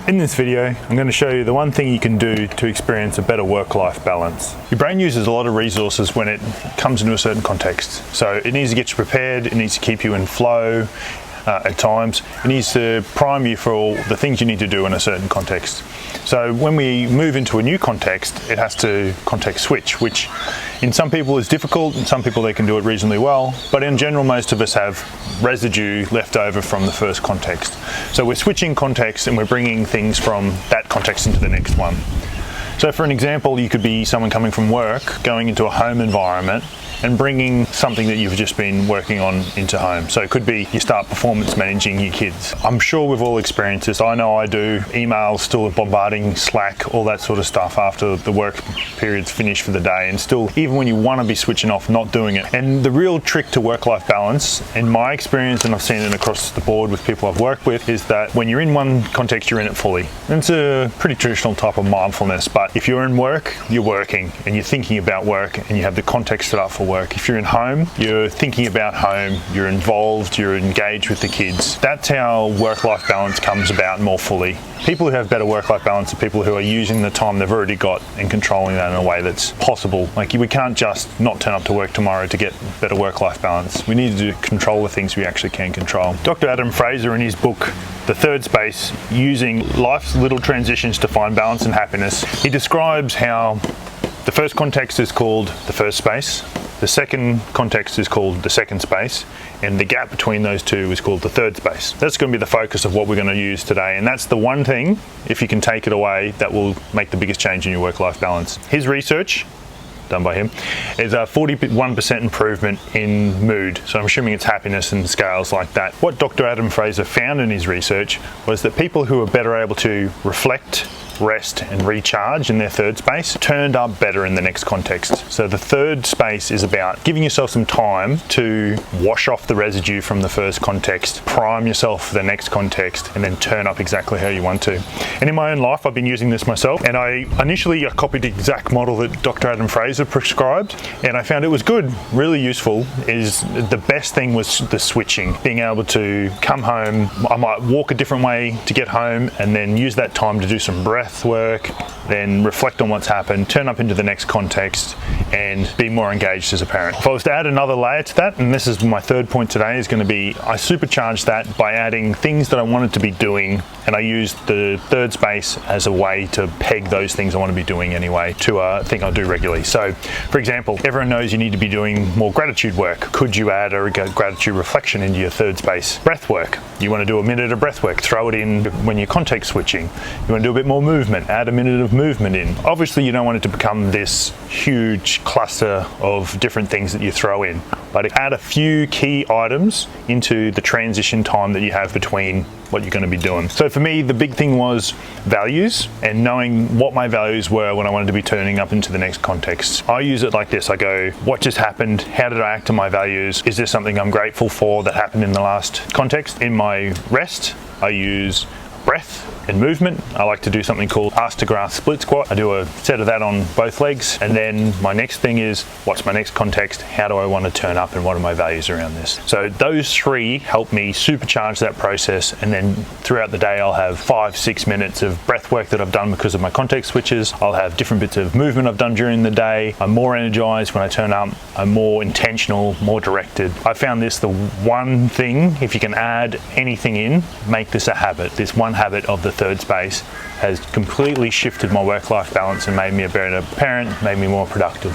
In this video, I'm going to show you the one thing you can do to experience a better work-life balance. Your brain uses a lot of resources when it comes into a certain context. So it needs to get you prepared, it needs to keep you in flow at times, it needs to prime you for all the things you need to do in a certain context. So when we move into a new context, it has to context switch, which in some people is difficult, in some people they can do it reasonably well, but in general most of us have residue left over from the first context. So we're switching context and we're bringing things from that context into the next one. So for an example, you could be someone coming from work, going into a home environment and bringing something that you've just been working on into home. So it could be you start performance managing your kids. I'm sure we've all experienced this. I know I do. Emails, still bombarding, Slack, all that sort of stuff after the work period's finished for the day, and still, even when you want to be switching off, not doing it. And the real trick to work-life balance, in my experience, and I've seen it across the board with people I've worked with, is that when you're in one context, you're in it fully. And it's a pretty traditional type of mindfulness, but if you're in work, you're working and you're thinking about work and you have the context set up for work. If you're in home, you're thinking about home, you're involved, you're engaged with the kids. That's how work-life balance comes about more fully. People who have better work-life balance are people who are using the time they've already got and controlling that in a way that's possible. Like, we can't just not turn up to work tomorrow to get better work-life balance. We need to control the things we actually can control. Dr. Fraser, in his book, The Third Space, using life's little transitions to find balance and happiness, he describes how the first context is called the first space, the second context is called the second space, and the gap between those two is called the third space. That's going to be the focus of what we're going to use today, and that's the one thing, if you can take it away, that will make the biggest change in your work-life balance. His research, done by him, is a 41% improvement in mood. So I'm assuming it's happiness and scales like that. What Dr. Fraser found in his research was that people who are better able to reflect, rest and recharge in their third space turned up better in the next context. So the third space is about giving yourself some time to wash off the residue from the first context, prime yourself for the next context, and then turn up exactly how you want to. And in my own life, I've been using this myself, and I copied the exact model that Dr. Fraser prescribed, and I found it was good, really useful. Is the best thing was the switching, being able to come home, I might walk a different way to get home, and then use that time to do some breath work, then reflect on what's happened, turn up into the next context, and be more engaged as a parent. If I was to add another layer to that, and this is my third point today, is going to be I supercharged that by adding things that I wanted to be doing, and I used the third space as a way to peg those things I want to be doing anyway to a thing I'll do regularly. So, for example, everyone knows you need to be doing more gratitude work. Could you add a gratitude reflection into your third space? Breath work. You want to do a minute of breath work, throw it in when you're context switching. You want to do a bit more movement, add a minute of movement in. Obviously you don't want it to become this huge cluster of different things that you throw in, but add a few key items into the transition time that you have between what you're going to be doing. So for me, the big thing was values and knowing what my values were when I wanted to be turning up into the next context. I use it like this. I go, what just happened? How did I act on my values? Is there something I'm grateful for that happened in the last context? In my rest, I use breath and movement. I like to do something called ass to grass split squat. I do a set of that on both legs, and then my next thing is, what's my next context? How do I want to turn up, and what are my values around this? So those three help me supercharge that process, and then throughout the day I'll have 5-6 minutes of breath work that I've done because of my context switches. I'll have different bits of movement I've done during the day. I'm more energized when I turn up. I'm more intentional, more directed. I found this the one thing, if you can add anything in, make this a habit. This one habit of the third space has completely shifted my work-life balance and made me a better parent, made me more productive.